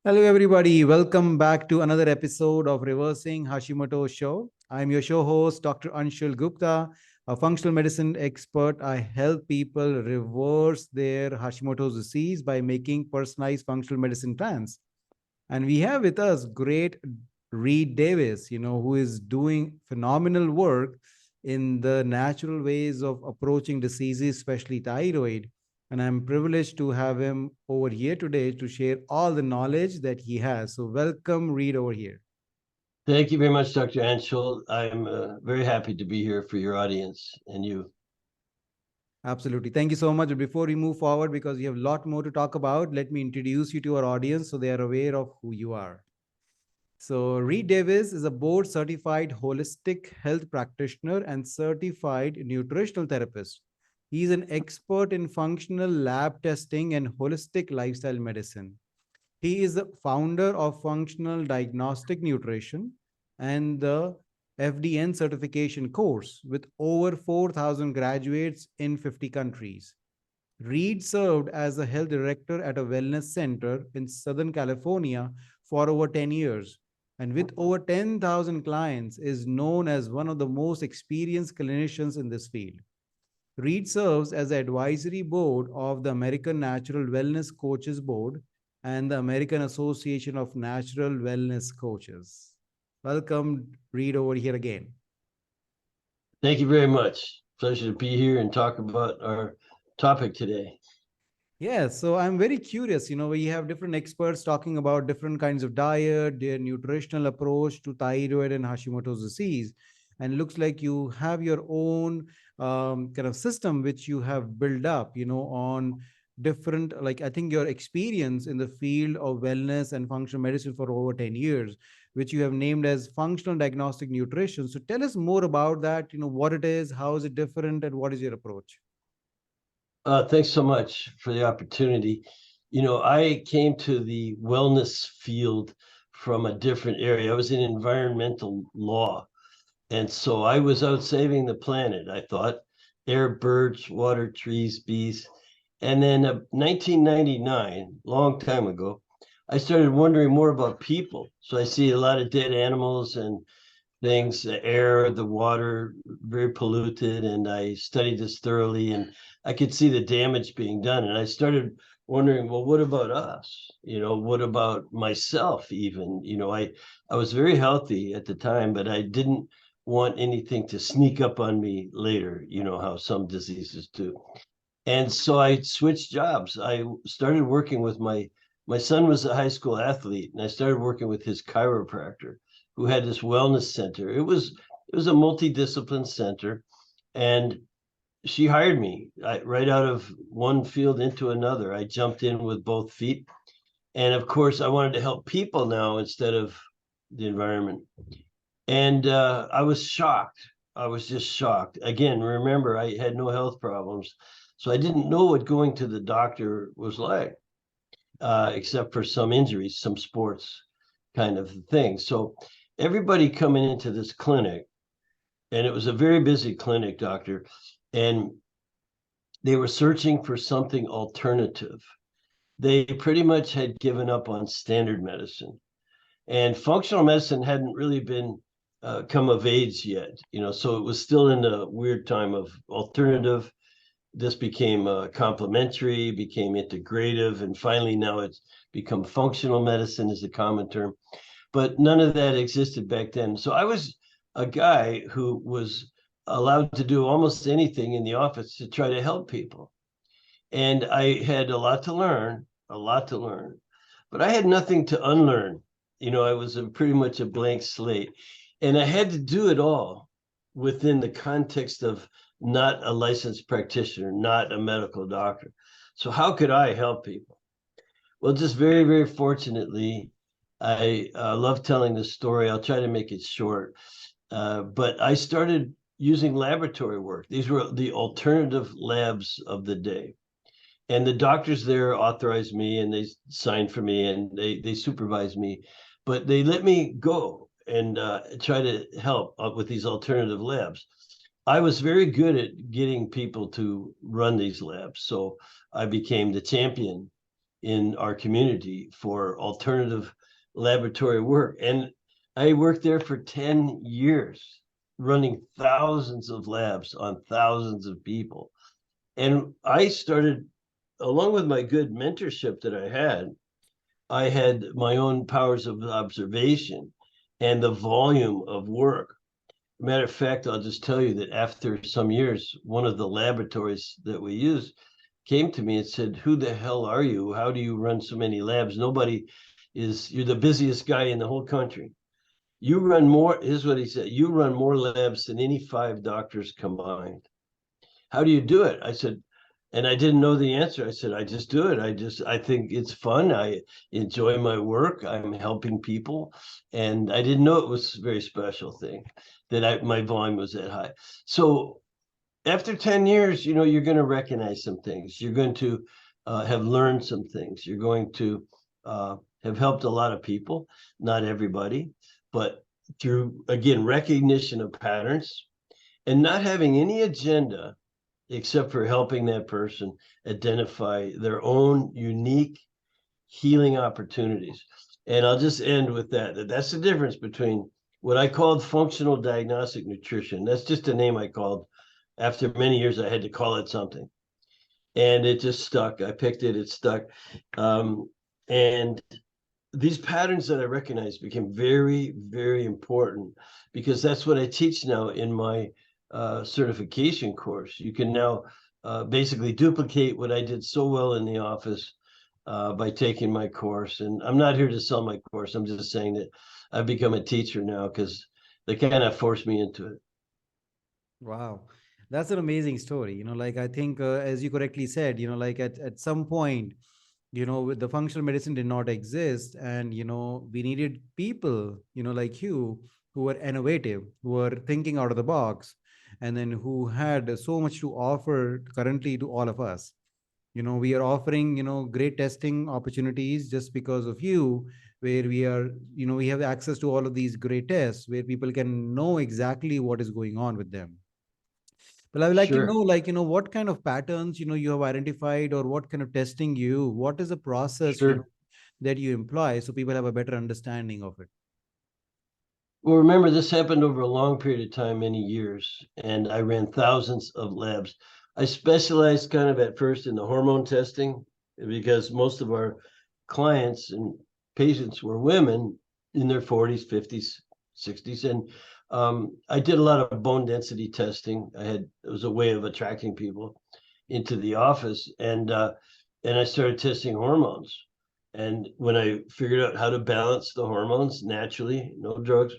Hello, everybody. Welcome back to another episode of Reversing Hashimoto Show. I'm your show host, Dr. Anshul Gupta, a functional medicine expert. I help people reverse their Hashimoto's disease by making personalized functional medicine plans. And we have with us great Reed Davis, who is doing phenomenal work in the natural ways of approaching diseases, especially thyroid. And I'm privileged to have him over here today to share all the knowledge that he has. So, welcome, Reed, over here. Thank you very much, Dr. Anshul. I'm very happy to be here for your audience and you. Absolutely. Thank you so much. Before we move forward, because we have a lot more to talk about, let me introduce you to our audience so they are aware of who you are. So, Reed Davis is a board certified holistic health practitioner and certified nutritional therapist. He's an expert in functional lab testing and holistic lifestyle medicine. He is the founder of Functional Diagnostic Nutrition and the FDN certification course with over 4,000 graduates in 50 countries. Reed served as a health director at a wellness center in Southern California for over 10 years, and with over 10,000 clients is known as one of the most experienced clinicians in this field. Reed serves as the advisory board of the American Natural Wellness Coaches Board and the American Association of Natural Wellness Coaches. Welcome, Reed, over here again. Thank you very much. Pleasure to be here and talk about our topic today. Yeah, so I'm very curious. We have different experts talking about different kinds of diet, their nutritional approach to thyroid and Hashimoto's disease. And it looks like you have your own kind of system which you have built up, on different, like I think your experience in the field of wellness and functional medicine for over 10 years, which you have named as Functional Diagnostic Nutrition. So tell us more about that, what it is, how is it different, and what is your approach? Thanks so much for the opportunity. I came to the wellness field from a different area. I was in environmental law. And so I was out saving the planet, I thought, air, birds, water, trees, bees. And then 1999, long time ago, I started wondering more about people. So I see a lot of dead animals and things, the air, the water, very polluted. And I studied this thoroughly and I could see the damage being done. And I started wondering, well, what about us? What about myself even? I was very healthy at the time, but I didn't want anything to sneak up on me later, how some diseases do. And so I switched jobs. I started working with my son was a high school athlete, and I started working with his chiropractor who had this wellness center. It was a multidiscipline center, and she hired me right out of one field into another. I jumped in with both feet. And of course, I wanted to help people now instead of the environment. And I was shocked. I was just shocked. Again, remember, I had no health problems. So I didn't know what going to the doctor was like, except for some injuries, some sports kind of thing. So everybody coming into this clinic, and it was a very busy clinic, doctor, and they were searching for something alternative. They pretty much had given up on standard medicine, and functional medicine hadn't really been come of age yet, so it was still in the weird time of alternative. This became complementary, became integrative, and finally now it's become functional medicine is the common term. But none of that existed back then. So I was a guy who was allowed to do almost anything in the office to try to help people. And I had a lot to learn, a lot to learn, but I had nothing to unlearn. I was pretty much a blank slate. And I had to do it all within the context of not a licensed practitioner, not a medical doctor. So how could I help people? Well, just very, very fortunately, I love telling this story. I'll try to make it short. But I started using laboratory work. These were the alternative labs of the day. And the doctors there authorized me and they signed for me and they supervised me. But they let me go and try to help with these alternative labs. I was very good at getting people to run these labs. So I became the champion in our community for alternative laboratory work. And I worked there for 10 years, running thousands of labs on thousands of people. And I started, along with my good mentorship that I had my own powers of observation and the volume of work. Matter of fact, I'll just tell you that after some years, one of the laboratories that we use came to me and said, "Who the hell are you? How do you run so many labs? You're the busiest guy in the whole country. You run more," here's what he said, "you run more labs than any 5 doctors combined. How do you do it?" I said, and I didn't know the answer. I said, "I just do it. I think it's fun. I enjoy my work. I'm helping people." And I didn't know it was a very special thing that my volume was that high. So after 10 years, you're going to recognize some things. You're going to have learned some things. You're going to have helped a lot of people, not everybody, but through, again, recognition of patterns and not having any agenda except for helping that person identify their own unique healing opportunities. And I'll just end with that. That's the difference between what I called functional diagnostic nutrition. That's just a name I called. After many years, I had to call it something. And it just stuck. I picked it, it stuck. And these patterns that I recognized became very, very important because that's what I teach now in my certification course. You can now basically duplicate what I did so well in the office by taking my course. And I'm not here to sell my course. I'm just saying that I've become a teacher now because they kind of forced me into it. Wow. That's an amazing story. Like I think, as you correctly said, like at some point, with the functional medicine did not exist. And, we needed people, like you, who were innovative, who were thinking out of the box, and then who had so much to offer currently to all of us. We are offering, great testing opportunities just because of you, where we have access to all of these great tests where people can know exactly what is going on with them. Well, I would like to know, Sure, like, what kind of patterns, you have identified, or what kind of testing what is the process, sure. that you employ, so people have a better understanding of it. Well, remember, this happened over a long period of time, many years, and I ran thousands of labs. I specialized kind of at first in the hormone testing because most of our clients and patients were women in their 40s, 50s, 60s. And I did a lot of bone density testing. It was a way of attracting people into the office. And I started testing hormones. And when I figured out how to balance the hormones naturally, no drugs,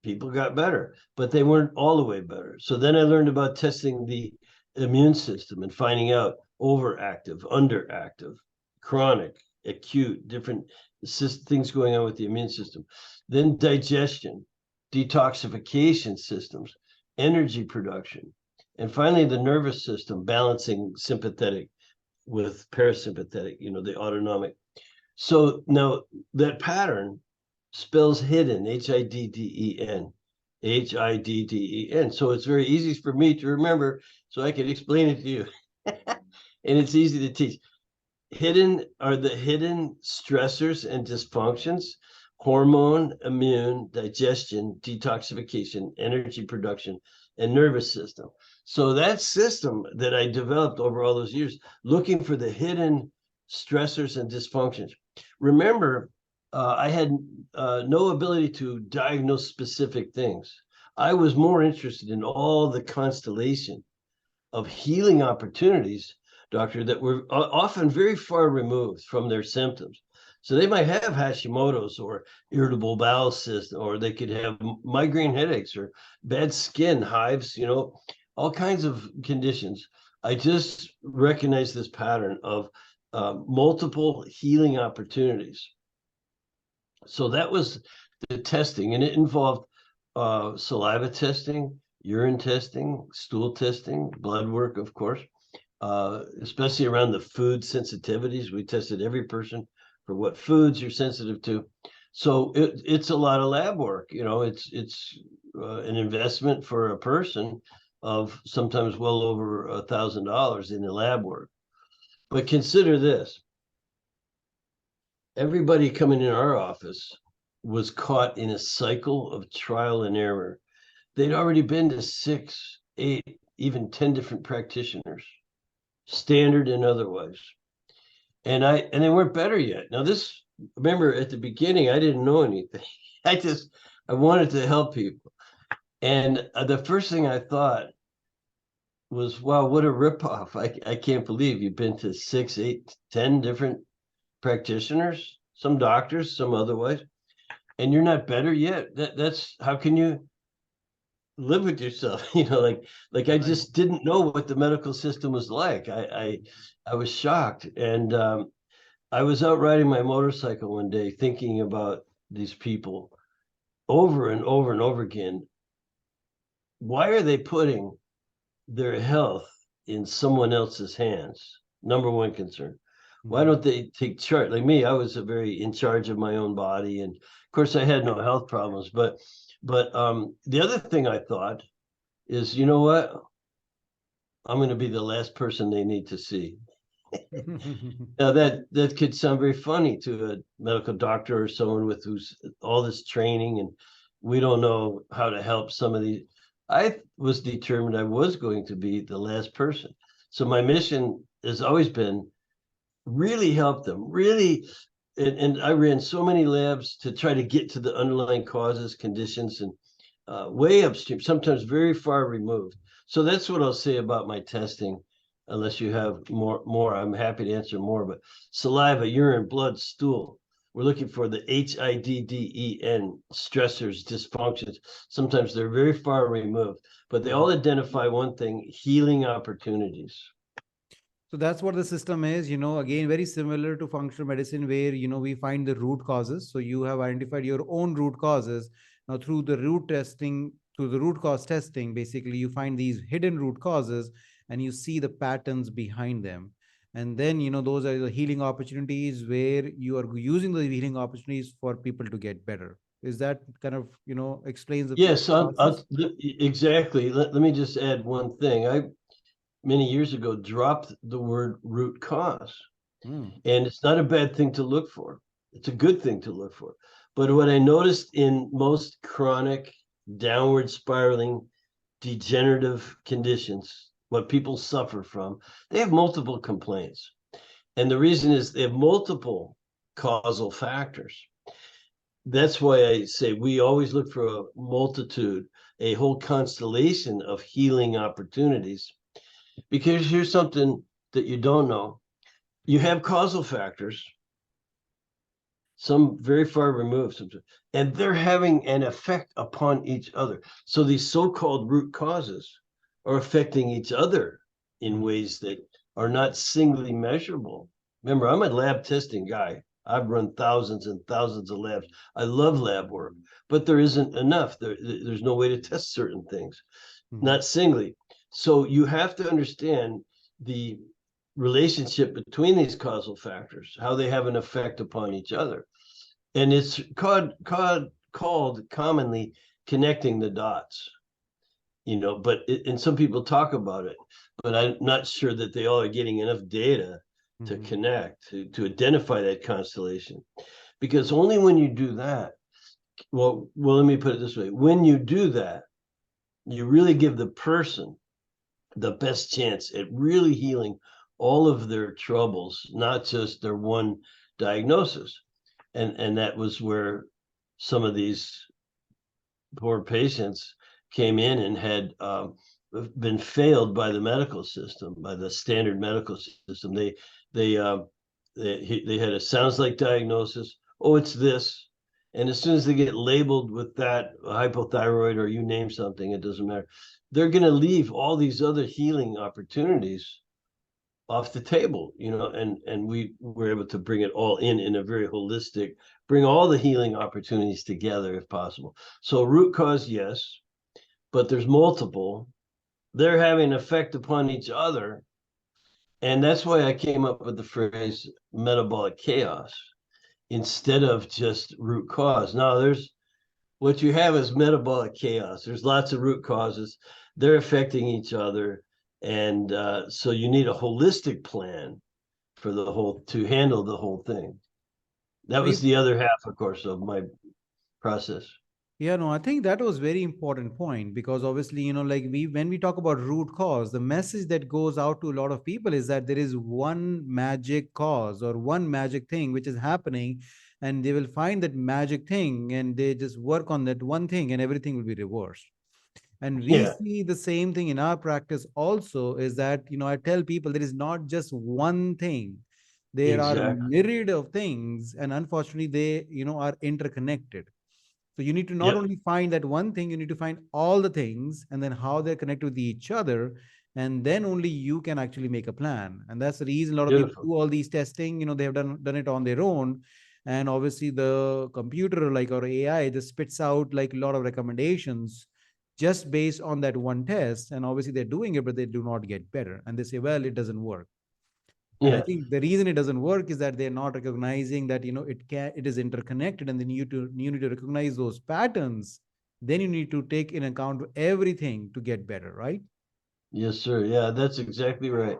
people got better, but they weren't all the way better. So then I learned about testing the immune system and finding out overactive, underactive, chronic, acute, different things going on with the immune system. Then digestion, detoxification systems, energy production, and finally the nervous system, balancing sympathetic with parasympathetic, the autonomic. So now that pattern spells hidden, Hidden, Hidden. So it's very easy for me to remember, so I can explain it to you. And it's easy to teach. Hidden are the hidden stressors and dysfunctions: hormone, immune, digestion, detoxification, energy production, and nervous system. So that system that I developed over all those years, looking for the hidden stressors and dysfunctions. Remember, I had no ability to diagnose specific things. I was more interested in all the constellation of healing opportunities, doctor, that were often very far removed from their symptoms. So they might have Hashimoto's or irritable bowel system, or they could have migraine headaches or bad skin, hives, all kinds of conditions. I just recognize this pattern of multiple healing opportunities. So that was the testing, and it involved saliva testing, urine testing, stool testing, blood work, of course, especially around the food sensitivities. We tested every person for what foods you're sensitive to. So it's a lot of lab work. It's an investment for a person of sometimes well over $1,000 in the lab work. But consider this: everybody coming in our office was caught in a cycle of trial and error. They'd already been to 6, 8, even 10 different practitioners, standard and otherwise. And they weren't better yet. Now this, remember at the beginning, I didn't know anything. I wanted to help people. And the first thing I thought was, wow, what a ripoff. I can't believe you've been to 6, 8, 10 different practitioners, some doctors, some otherwise, and you're not better yet. That's how can you live with yourself? Like I Right. just didn't know what the medical system was like. I was shocked. And I was out riding my motorcycle one day thinking about these people over and over and over again. Why are they putting their health in someone else's hands? Number one concern. Why Mhm. don't they take charge? Like me, I was a very in charge of my own body, and of course, I had no health problems. But the other thing I thought is, you know what? I'm going to be the last person they need to see. Now that could sound very funny to a medical doctor or someone with who's all this training, and we don't know how to help some of these. I was determined I was going to be the last person. So my mission has always been really help them, really. And I ran so many labs to try to get to the underlying causes, conditions, and way upstream, sometimes very far removed. So that's what I'll say about my testing. Unless you have more, I'm happy to answer more. But saliva, urine, blood, stool. We're looking for the HIDDEN stressors, dysfunctions. Sometimes they're very far removed, but they all identify one thing: healing opportunities. So that's what the system is, again, very similar to functional medicine, where, we find the root causes. So you have identified your own root causes. Now, through the root cause testing, basically, you find these hidden root causes and you see the patterns behind them. And then, those are the healing opportunities where you are using the healing opportunities for people to get better. Is that kind of, explains the Yes, process? exactly. Let me just add one thing. I many years ago dropped the word root cause. Mm. And it's not a bad thing to look for. It's a good thing to look for. But what I noticed in most chronic, downward spiraling, degenerative conditions, what people suffer from, they have multiple complaints. And the reason is they have multiple causal factors. That's why I say we always look for a multitude, a whole constellation of healing opportunities. Because here's something that you don't know: you have causal factors, some very far removed, and they're having an effect upon each other. So these so-called root causes are affecting each other in Mm. ways that are not singly measurable. Remember, I'm a lab testing guy. I've run thousands and thousands of labs. I love lab work, but there isn't enough. There's no way to test certain things, Mm. not singly. So you have to understand the relationship between these causal factors, how they have an effect upon each other. And it's called commonly connecting the dots, and some people talk about it, but I'm not sure that they all are getting enough data to Mhm. connect, to identify that constellation. Because only when you do that, let me put it this way: when you do that, you really give the person the best chance at really healing all of their troubles, not just their one diagnosis. And that was where some of these poor patients came in and had been failed by the medical system, by the standard medical system. They they had a sounds like diagnosis. Oh, it's this. And as soon as they get labeled with that hypothyroid, or you name something, it doesn't matter. They're going to leave all these other healing opportunities off the table, and we were able to bring it all in a very holistic, bring all the healing opportunities together if possible. So root cause, yes, but there's multiple. They're having an effect upon each other. And that's why I came up with the phrase metabolic chaos instead of just root cause. Now, there's what you have is metabolic chaos. There's lots of root causes. They're affecting each other. And so you need a holistic plan for the whole to handle the whole thing. That So was if the other half, of course, of my process. Yeah, no, I think that was very important point because obviously, like when we talk about root cause, the message that goes out to a lot of people is that there is one magic cause or one magic thing which is happening, and they will find that magic thing and they just work on that one thing and everything will be reversed. And we Yeah, see the same thing in our practice also is that, I tell people there is not just one thing. There are exactly. myriad of things, and unfortunately, they, are interconnected. So you need to not Yep, only find that one thing, you need to find all the things and then how they're connected with each other. And then only you can actually make a plan. And that's the reason a lot of people beautiful. do all these testing, they have done it on their own. And obviously the computer like or AI just spits out like a lot of recommendations just based on that one test. And obviously they're doing it, but they do not get better. And they say, well, it doesn't work. And I Yeah. think the reason it doesn't work is that they're not recognizing that it is interconnected, and then you need to recognize those patterns. Then you need to take in account everything to get better, right? Yes, sir. Yeah, that's exactly right.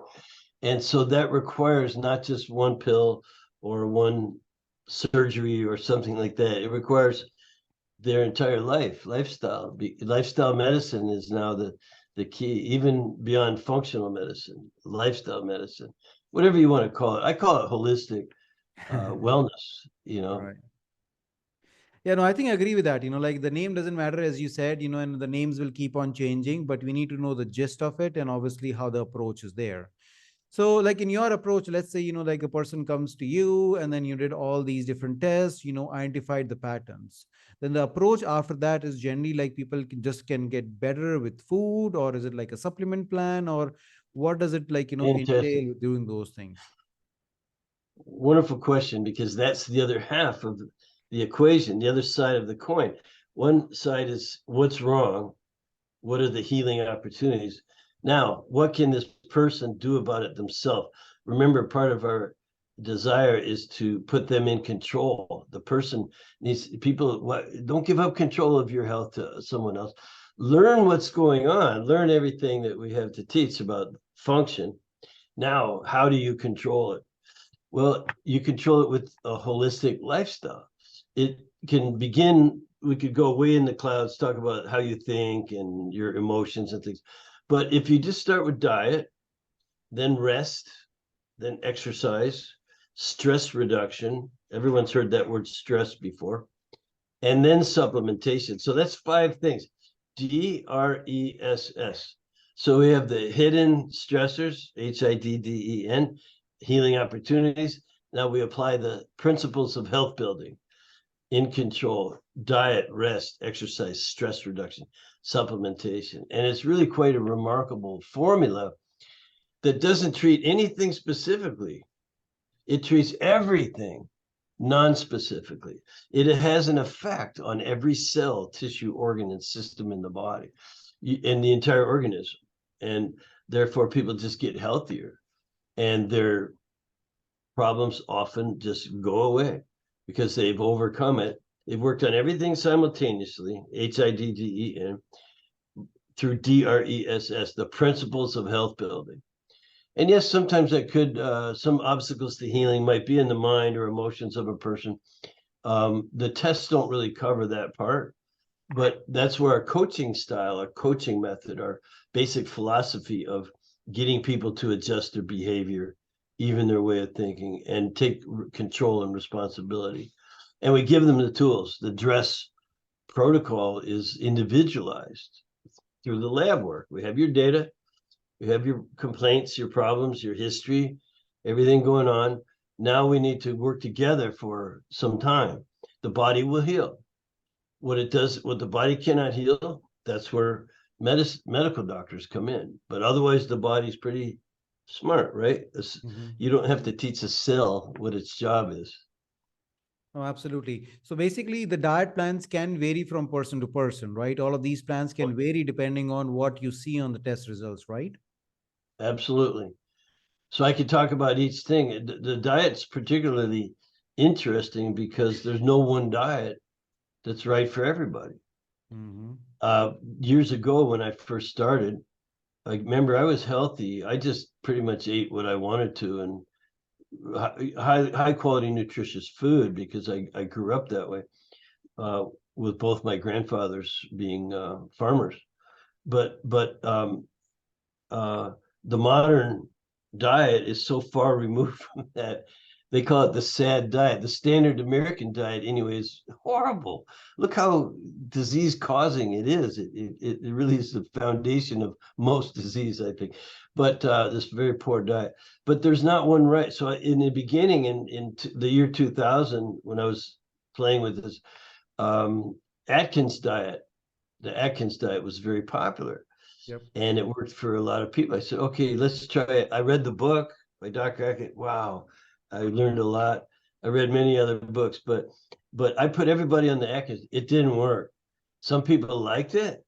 And so that requires not just one pill or one surgery or something like that. It requires their entire lifestyle. Lifestyle medicine is now the key, even beyond functional medicine, lifestyle medicine, whatever you want to call it. I call it holistic wellness, you know. Right. Yeah, no, I think I agree with that. Like the name doesn't matter, as you said, and the names will keep on changing, but we need to know the gist of it and obviously how the approach is there. So, like in your approach, let's say, like a person comes to you and then you did all these different tests, identified the patterns. Then the approach after that is generally like people can get better with food, or is it like a supplement plan, or what does it like, Fantastic. entail doing those things? Wonderful question, because that's the other half of the equation, the other side of the coin. One side is what's wrong, what are the healing opportunities? Now, what can this person do about it themselves? Remember, part of our desire is to put them in control. The person needs people, don't give up control of your health to someone else. Learn what's going on, learn everything that we have to teach about function. Now, how do you control it? Well, you control it with a holistic lifestyle. It can begin, we could go way in the clouds, talk about how you think and your emotions and things. But if you just start with diet, then rest, then exercise, stress reduction. Everyone's heard that word stress before. And then supplementation. So that's five things. DRESS. So we have the hidden stressors, HIDDEN, healing opportunities. Now we apply the principles of health building, in control, diet, rest, exercise, stress reduction, supplementation. And it's really quite a remarkable formula that doesn't treat anything specifically. It treats everything non-specifically. It has an effect on every cell, tissue, organ, and system in the body, in the entire organism. And therefore, people just get healthier, and their problems often just go away because they've overcome it. They've worked on everything simultaneously, HIDDEN, through DRESS, the principles of health building. And yes, sometimes that could, some obstacles to healing might be in the mind or emotions of a person. The tests don't really cover that part, but that's where our coaching style, our coaching method, our basic philosophy of getting people to adjust their behavior, even their way of thinking, and take control and responsibility. And we give them the tools. The dress protocol is individualized through the lab work. We have your data, you have your complaints, your problems, your history, everything going on. Now we need to work together for some time. The body will heal. What it does, what the body cannot heal, that's where medical doctors come in. But otherwise, the body's pretty smart, right? Mhm. You don't have to teach a cell what its job is. Oh, absolutely. So basically, the diet plans can vary from person to person, right? All of these plans can vary depending on what you see on the test results, right? Absolutely. So I could talk about each thing. The diet's particularly interesting because there's no one diet that's right for everybody. Hmm. Years ago when I first started, I remember I was healthy. I just pretty much ate what I wanted to, and high quality nutritious food, because I grew up that way, with both my grandfathers being farmers. But the modern diet is so far removed from that. They call it the sad diet. The standard American diet, anyway, is horrible. Look how disease causing it is. It really is the foundation of most disease, I think. But this very poor diet. But there's not one right. So in the beginning, in the year 2000, when I was playing with this um, Atkins diet, the Atkins diet was very popular, Yep. and it worked for a lot of people. I said, okay, let's try it. I read the book by Dr. Atkins. Wow, I learned a lot. I read many other books, but I put everybody on the Atkins. It didn't work. Some people liked it.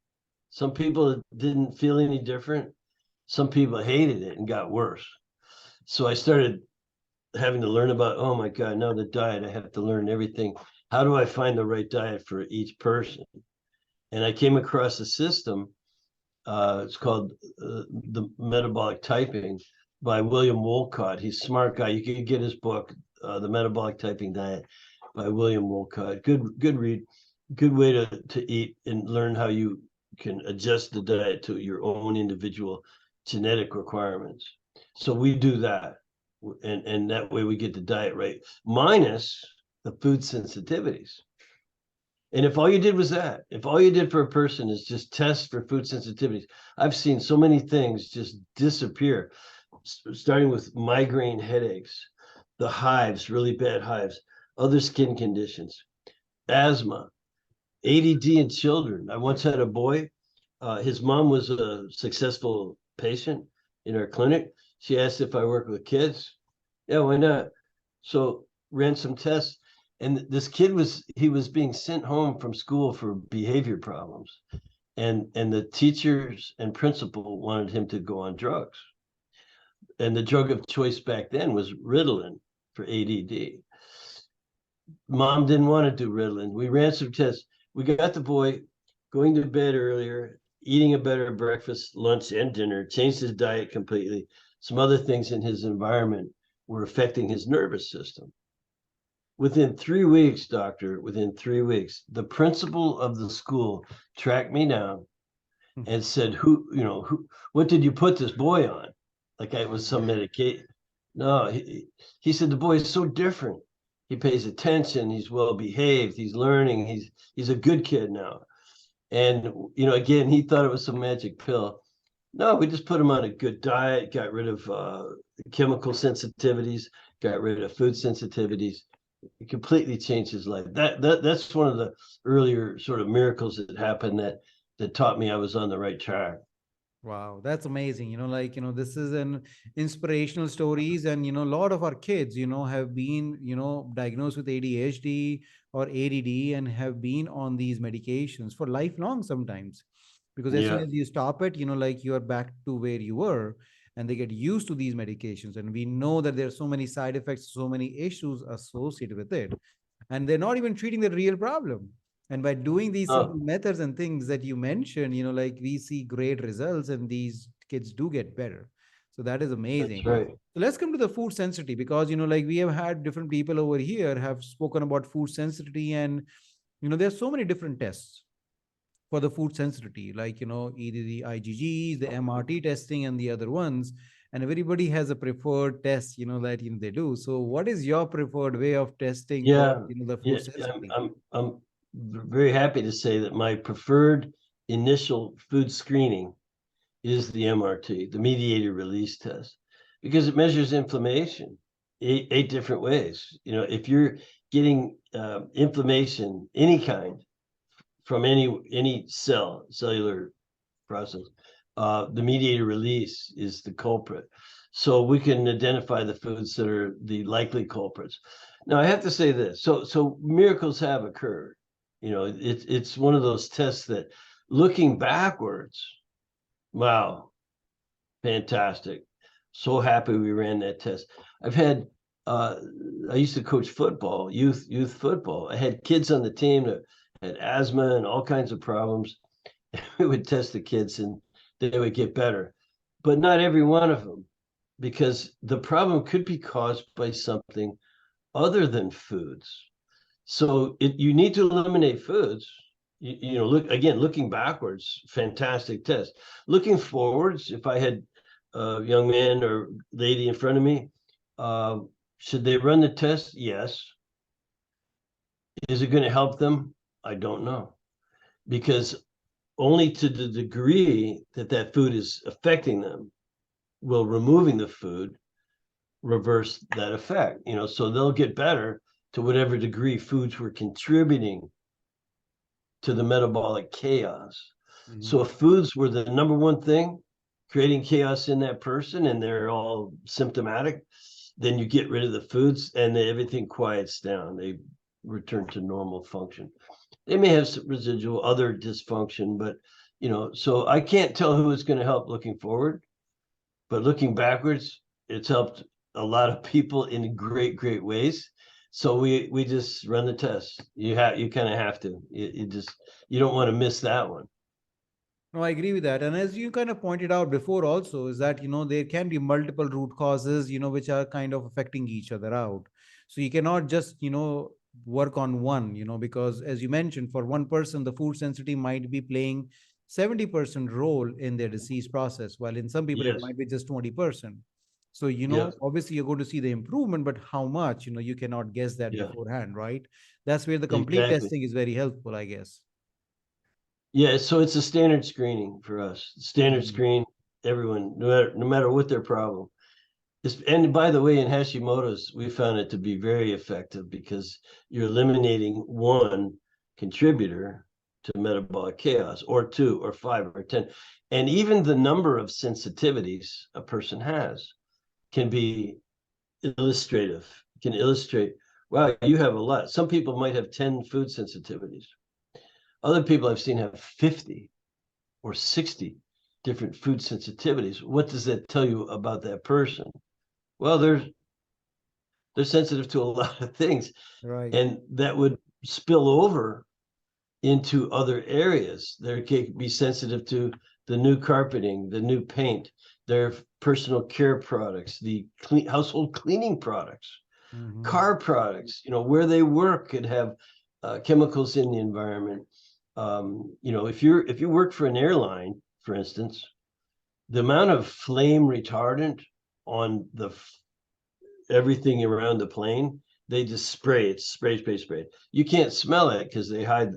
Some people didn't feel any different. Some people hated it and got worse. So I started having to learn about, oh my God, now the diet. I have to learn everything. How do I find the right diet for each person? And I came across a system. It's called The Metabolic Typing by William Wolcott. He's a smart guy. You can get his book, The Metabolic Typing Diet by William Wolcott. Good read. Good way to eat and learn how you can adjust the diet to your own individual genetic requirements. So we do that. And that way we get the diet right, minus the food sensitivities. And if all you did was that, if all you did for a person is just test for food sensitivities, I've seen so many things just disappear, starting with migraine headaches, the hives, really bad hives, other skin conditions, asthma, ADD in children. I once had a boy, his mom was a successful patient in our clinic. She asked if I work with kids. Yeah, why not? So ran some tests, and this kid was being sent home from school for behavior problems, and the teachers and principal wanted him to go on drugs, and the drug of choice back then was Ritalin for ADD. Mom didn't want to do Ritalin. We ran some tests. We got the boy going to bed earlier, eating a better breakfast, lunch, and dinner, changed his diet completely. Some other things in his environment were affecting his nervous system. Within 3 weeks, doctor, within 3 weeks, the principal of the school tracked me down and said, what did you put this boy on? Like I was some medication. No, he said, the boy is so different. He pays attention. He's well behaved. He's learning. He's a good kid now. And, again, he thought it was some magic pill. No, we just put him on a good diet, got rid of chemical sensitivities, got rid of food sensitivities. It completely changed his life. That's one of the earlier sort of miracles that happened that taught me I was on the right track. Wow, that's amazing. This is an inspirational stories, and a lot of our kids, have been, diagnosed with ADHD or ADD and have been on these medications for lifelong sometimes. Because as soon Yeah. as you stop it, you are back to where you were, and they get used to these medications. And we know that there are so many side effects, so many issues associated with it, and they're not even treating the real problem. And by doing these simple Oh, methods and things that you mentioned, we see great results, and these kids do get better. So that is that's amazing. right. So let's come to the food sensitivity, because we have had different people over here have spoken about food sensitivity, and there's so many different tests for the food sensitivity, either the IgGs, the MRT testing, and the other ones. And everybody has a preferred test, that they do. So, what is your preferred way of testing for Yeah. the Yeah. food sensitivity? I'm very happy to say that my preferred initial food screening is the MRT, the mediator release test, because it measures inflammation eight different ways. If you're getting inflammation, any kind, from any cellular process, the mediator release is the culprit. So we can identify the foods that are the likely culprits. Now I have to say this. So miracles have occurred. It's one of those tests that, looking backwards, wow, fantastic. So happy we ran that test. I've had I used to coach football, youth football. I had kids on the team that had asthma and all kinds of problems. We would test the kids and they would get better, but not every one of them because the problem could be caused by something other than foods. So you need to eliminate foods. Looking backwards, fantastic test. Looking forwards, if I had a young man or lady in front of me, uh, should they run the test? Yes. Is it going to help them? I don't know, because only to the degree that that food is affecting them will removing the food reverse that effect. So they'll get better to whatever degree foods were contributing to the metabolic chaos. Mhm. So if foods were the number one thing creating chaos in that person and they're all symptomatic, then you get rid of the foods and everything quiets down. They return to normal function. They may have some residual other dysfunction, but so I can't tell who it's going to help looking forward, but looking backwards, it's helped a lot of people in great ways. So we just run the test. You kind of have to. You don't want to miss that one. No, I agree with that. And as you kind of pointed out before also, is that, there can be multiple root causes, which are kind of affecting each other out. So you cannot just, work on one, because as you mentioned, for one person, the food sensitivity might be playing 70% role in their disease process, while in some people it Yes. might be just 20%. So, Yep. obviously you're going to see the improvement, but how much, you cannot guess that Yeah. beforehand, right? That's where the complete Exactly. testing is very helpful, I guess. Yeah. So it's a standard screening for us. Standard Mhm. screen everyone, no matter what their problem. And by the way, in Hashimoto's, we found it to be very effective because you're eliminating one contributor to metabolic chaos, or two, or five, or 10. And even the number of sensitivities a person has can be illustrative, can illustrate, wow, you have a lot. Some people might have 10 food sensitivities. Other people I've seen have 50 or 60 different food sensitivities. What does that tell you about that person? Well, they're sensitive to a lot of things, Right. and that would spill over into other areas. They could be sensitive to the new carpeting, the new paint, their personal care products, the household cleaning products, Mhm. car products. Where they work could have chemicals in the environment. If you work for an airline, for instance, the amount of flame retardant on the everything around the plane, they just spray it, spray. You can't smell it because they hide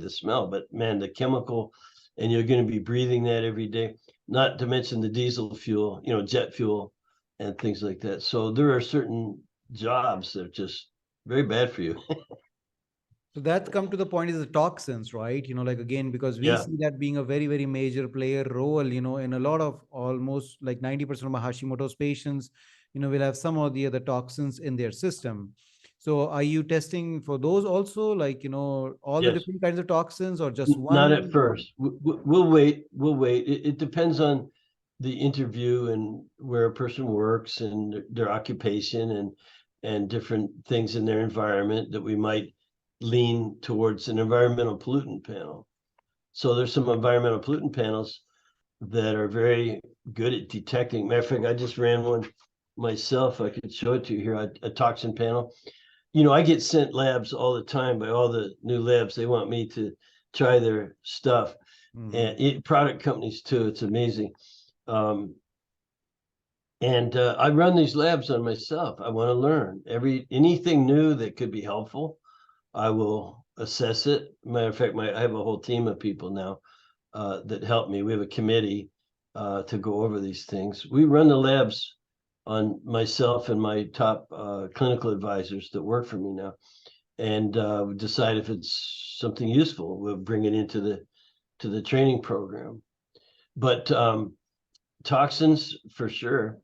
the smell. But man, the chemical, and you're going to be breathing that every day. Not to mention the diesel fuel, jet fuel, and things like that. So there are certain jobs that are just very bad for you. So that come to the point is the toxins, right? Like again, because we Yeah. see that being a very, very major player role, in a lot of almost like 90% of my Hashimoto's patients, will have some or the other toxins in their system. So are you testing for those also, like, all the Yes. different kinds of toxins or just Not at one or? first. We'll wait. We'll wait. It depends on the interview and where a person works and their occupation and different things in their environment that we might lean towards an environmental pollutant panel. So there's some environmental pollutant panels that are very good at detecting. Matter of fact, I just ran one myself. I could show it to you here, a toxin panel. I get sent labs all the time by all the new labs. They want me to try their stuff, Mhm. and product companies too. It's amazing. Um, and I run these labs on myself. I want to learn anything new that could be helpful. I will assess it. Matter of fact, I have a whole team of people now that help me. We have a committee to go over these things. We run the labs on myself and my top clinical advisors that work for me now, and decide if it's something useful. We'll bring it into the training program. But toxins for sure.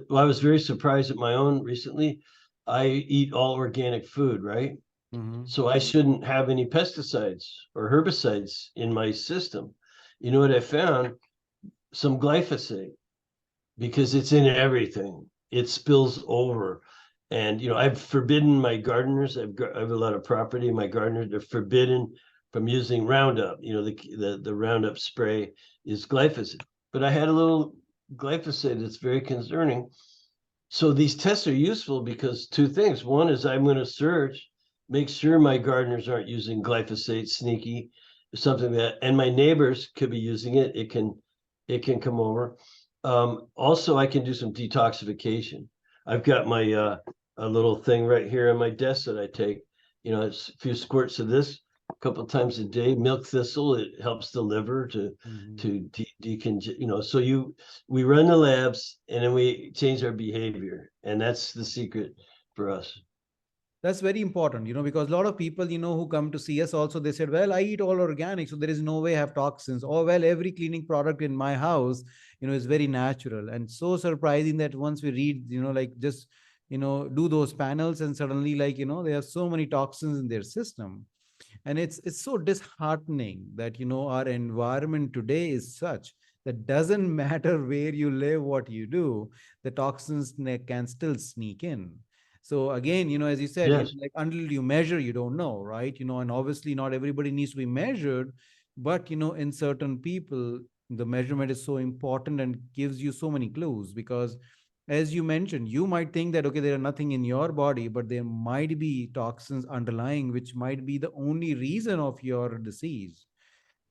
Well, I was very surprised at my own recently. I eat all organic food, right? Mhm. So I shouldn't have any pesticides or herbicides in my system. You know what I found? Some glyphosate, because it's in everything. It spills over. And I've forbidden my gardeners. I have a lot of property. My gardeners are forbidden from using Roundup. The Roundup spray is glyphosate. But I had a little glyphosate that's very concerning. So these tests are useful because two things. One is I'm going to search, make sure my gardeners aren't using glyphosate sneaky, something that, and my neighbors could be using it. It can come over. Also, I can do some detoxification. I've got my a little thing right here on my desk that I take. It's a few squirts of this a couple of times a day. Milk thistle, it helps the liver to so we run the labs and then we change our behavior, and that's the secret for us. That's very important, because a lot of people, who come to see us also, they said, well, I eat all organic, so there is no way I have toxins. Or, well, every cleaning product in my house, is very natural. And so surprising that once we read, like just, do those panels and suddenly like, they have so many toxins in their system. And it's so disheartening that our environment today is such that doesn't matter where you live, what you do, the toxins can still sneak in. So again, as you said, Yes. like until you measure, you don't know, right? And obviously not everybody needs to be measured, but in certain people, the measurement is so important and gives you so many clues. Because as you mentioned, you might think that, okay, there are nothing in your body, but there might be toxins underlying, which might be the only reason of your disease.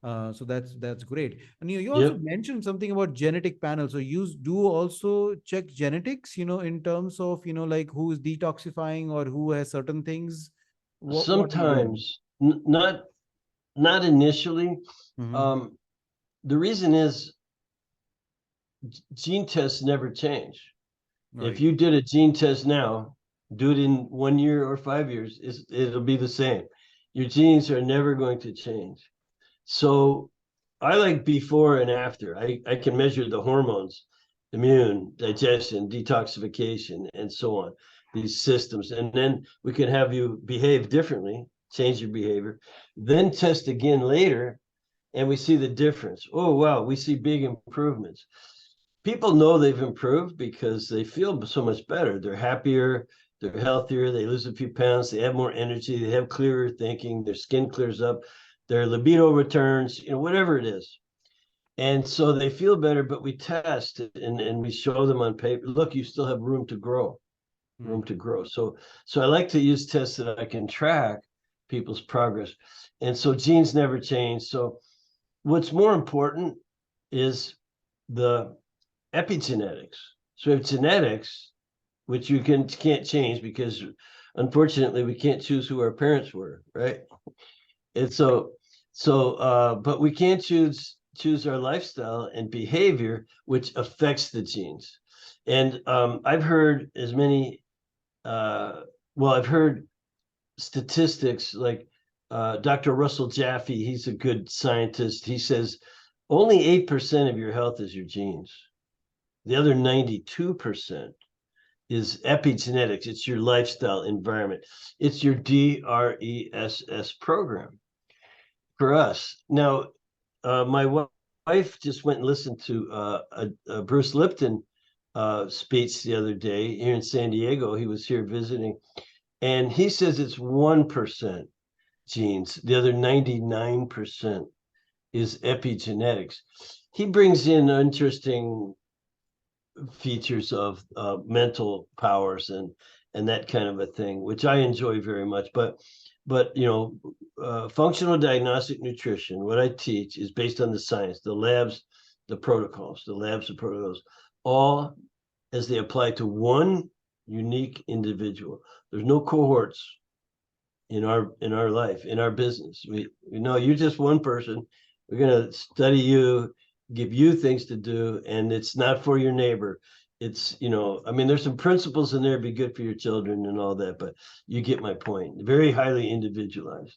So that's great. And you also Yep. mentioned something about genetic panel. So you do also check genetics, in terms of, like who is detoxifying or who has certain things. What do you do? Sometimes, not initially. Hmm. Um, the reason is gene tests never change. If Right. you did a gene test now, do it in 1 year or 5 years, it'll be the same. Your genes are never going to change. So I like before and after. I can measure the hormones, immune, digestion, detoxification, and so on, these systems. And then we can have you behave differently, change your behavior, then test again later, and we see the difference. Oh, wow, we see big improvements. People know they've improved because they feel so much better. They're happier, they're healthier, they lose a few pounds, they have more energy, they have clearer thinking, their skin clears up, their libido returns, whatever it is. And so they feel better, but we test and we show them on paper, look, you still have room to grow, room to grow. So I like to use tests that I can track people's progress. And so genes never change. So what's more important is the epigenetics. So we have genetics, which you can't change because unfortunately we can't choose who our parents were, right? And but we can choose our lifestyle and behavior, which affects the genes. And I've heard as many I've heard statistics like Dr. Russell Jaffe, he's a good scientist. He says only 8% of your health is your genes. The other 92% is epigenetics. It's your lifestyle environment. It's your DRESS program for us. Now, my wife just went and listened to a Bruce Lipton speech the other day here in San Diego. He was here visiting, and he says it's 1% genes. The other 99% is epigenetics. He brings in interesting features of mental powers and that kind of a thing, which I enjoy very much. But functional diagnostic nutrition, what I teach is based on the science, the labs, the labs, the protocols, all as they apply to one unique individual. There's no cohorts in our life, in our business. We know you're just one person. We're going to study you, give you things to do, and it's not for your neighbor. It's, I mean, there's some principles in there, be good for your children and all that, but you get my point. Very highly individualized.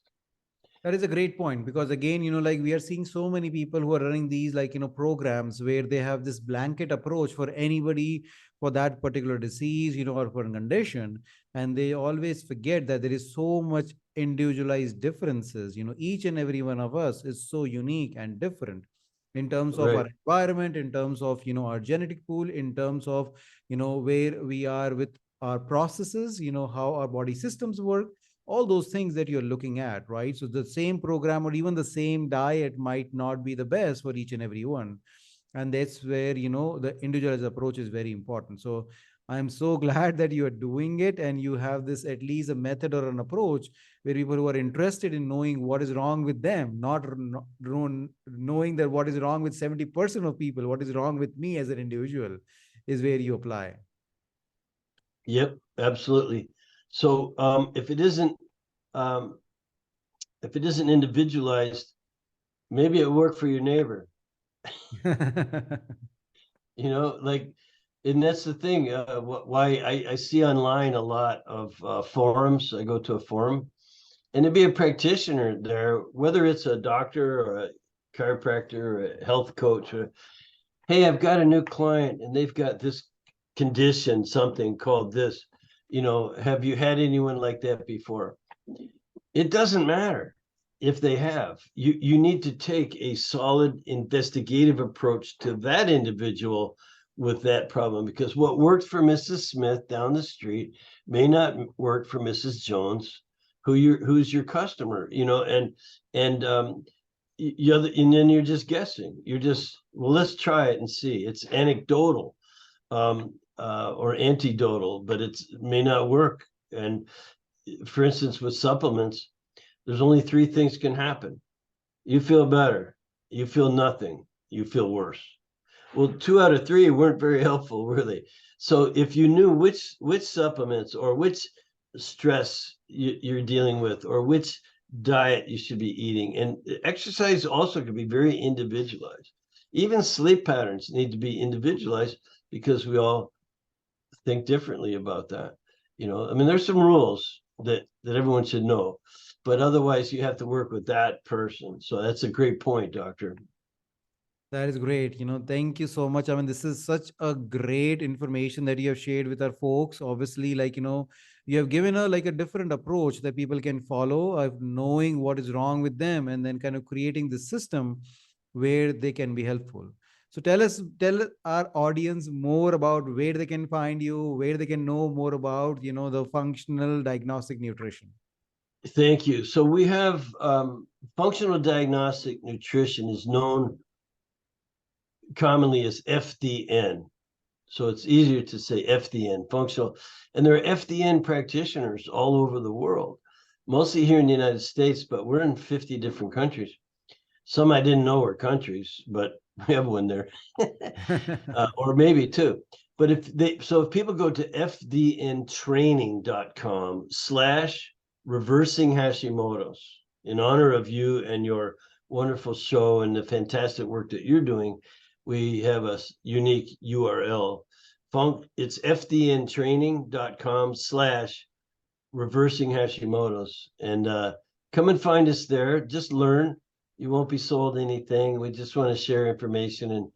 That is a great point, because again, like we are seeing so many people who are running these like, programs where they have this blanket approach for anybody for that particular disease, or for a condition. And they always forget that there is so much individualized differences. Each and every one of us is so unique and different in terms of our Right. environment, in terms of, our genetic pool, in terms of, where we are with our processes, how our body systems work, all those things that you're looking at, right? So the same program or even the same diet might not be the best for each and every one. And that's where, the individualized approach is very important. So I'm so glad that you are doing it, and you have this at least a method or an approach where people who are interested in knowing what is wrong with them, not knowing that what is wrong with 70% of people, what is wrong with me as an individual, is where you apply. Yep, absolutely. So um, if it isn't individualized, maybe it worked for your neighbor. Like, and that's the thing. Why I see online a lot of forums. I go to a forum, and to be a practitioner there, whether it's a doctor or a chiropractor or a health coach, or, hey, I've got a new client and they've got this condition, something called this. Have you had anyone like that before? It doesn't matter if they have. You need to take a solid investigative approach to that individual with that problem, because what worked for Mrs. Smith down the street may not work for Mrs. Jones, who's your customer, and then you're just guessing. You're just, well, let's try it and see. It's anecdotal, or antidotal, but it may not work. And for instance, with supplements, there's only three things can happen. You feel better, you feel nothing, you feel worse. Well, 2 out of 3 weren't very helpful, were they? So if you knew which supplements or which stress you're dealing with, or which diet you should be eating, and exercise also can be very individualized. Even sleep patterns need to be individualized, because we all think differently about that. I mean, there's some rules that everyone should know, but otherwise you have to work with that person. So that's a great point, doctor. That is great. Thank you so much. I mean, this is such a great information that you have shared with our folks. Obviously, you have given a different approach that people can follow of knowing what is wrong with them, and then kind of creating the system where they can be helpful. So tell our audience more about where they can find you, where they can know more about, the functional diagnostic nutrition. Thank you. So we have functional diagnostic nutrition is known commonly as FDN. So it's easier to say FDN, functional. And there are FDN practitioners all over the world, mostly here in the United States, but we're in 50 different countries. Some I didn't know were countries, but we have one there, or maybe two. But if people go to fdntraining.com/reversing Hashimoto's, in honor of you and your wonderful show and the fantastic work that you're doing, we have a unique URL. It's fdntraining.com/reversing Hashimoto's, and come and find us there. Just learn. You won't be sold anything. We just want to share information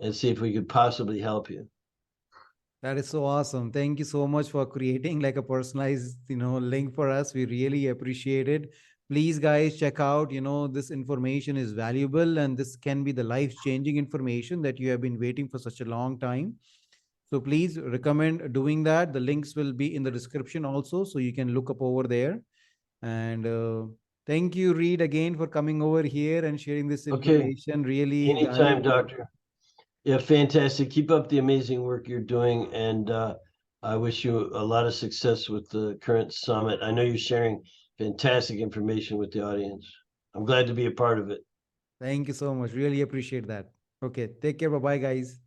and see if we could possibly help you. That is so awesome. Thank you so much for creating like a personalized, link for us. We really appreciate it. Please, guys, check out, this information is valuable, and this can be the life-changing information that you have been waiting for such a long time. So please recommend doing that. The links will be in the description also, so you can look up over there. And thank you, Reed, again for coming over here and sharing this Okay, information. Really anytime, valuable. doctor. Yeah, fantastic. Keep up the amazing work you're doing, and I wish you a lot of success with the current summit. I know you're sharing fantastic information with the audience. I'm glad to be a part of it. Thank you so much. Really appreciate that. Okay. Take care. Bye bye, guys.